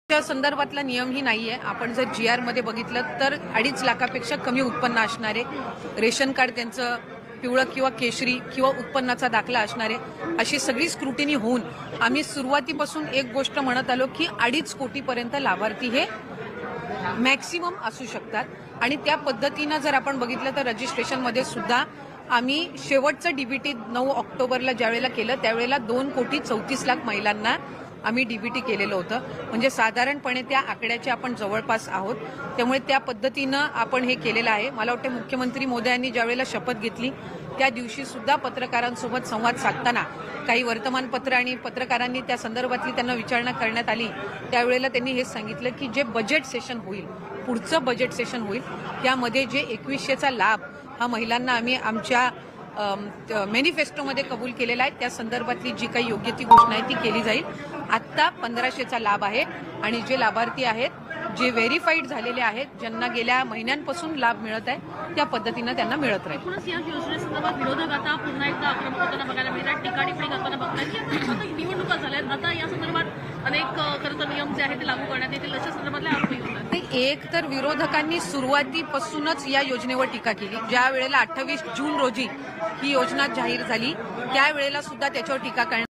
त्या संदर्भातला नियमही नाहीये। आपण जर जीआर मध्ये बघितलं तर 2.5 लाखापेक्षा कमी उत्पन्न असणारे रेशन कार्ड त्यांचं पिवळं किंवा केशरी किंवा उत्पन्नाचा दाखला असणारे अशी सगळी स्क्रुटिनी होऊन आम्ही सुरुवातीपासून एक गोष्ट म्हणत आलो की 2.5 कोटीपर्यंत लाभार्थी हे मॅक्सिमम असू शकतात आणि त्या पद्धतीनं जर आपण बघितलं तर रजिस्ट्रेशन मध्ये सुद्धा आम्ही शेवटचं डीबीटी 9 ऑक्टोबरला ज्यावेळेला केलं त्यावेळेला 2,34,00,000 महिलांना आम्ही डीबीटी केलेलं होतं। म्हणजे साधारणपणे त्या आकड्याचे आपण जवळपास आहोत। त्यामुळे त्या पद्धतीनं आपण हे केलेलं आहे। मला वाटतं मुख्यमंत्री मोदयांनी ज्यावेळेला शपथ घेतली त्या दिवशी सुद्धा पत्रकारांसोबत संवाद साधताना काही वर्तमानपत्र आणि पत्रकारांनी त्या संदर्भातली त्यांना विचारणा करण्यात आली त्यावेळेला त्यांनी हेच सांगितलं की जे बजेट सेशन होईल पुढचं बजेट सेशन होईल त्यामध्ये जे 2100चा लाभ हा महिलांना आम्ही आमच्या मॅनिफेस्टोमध्ये कबूल केलेला आहे त्या संदर्भातली जी काही योग्य ती घोषणा आहे ती केली जाईल। आता 1500चा लाभ आहे आणि जे लाभार्थी आहेत जे व्हेरीफाईड झालेले आहेत ज्यांना गेल्या महिन्यांपासून लाभ मिळत आहे त्या पद्धतीनं त्यांना मिळत राहील। या योजनेसंदर्भात विरोधक आता पुन्हा एकदा आक्रमक होताना बघायला मिळतात, टीका टिप्पणी करताना बघतात की आता निवडणुका झाल्यात, आता या संदर्भात अनेक खरं तर नियम जे आहेत ते लागू करण्यात येतील अशा संदर्भातले आरोपही होतात। एक तर विरोधकांनी सुरुवातीपासूनच या योजनेवर टीका केली। ज्या वेळेला 28 जून रोजी ही योजना जाहीर झाली त्यावेळेला सुद्धा त्याच्यावर टीका करण्यात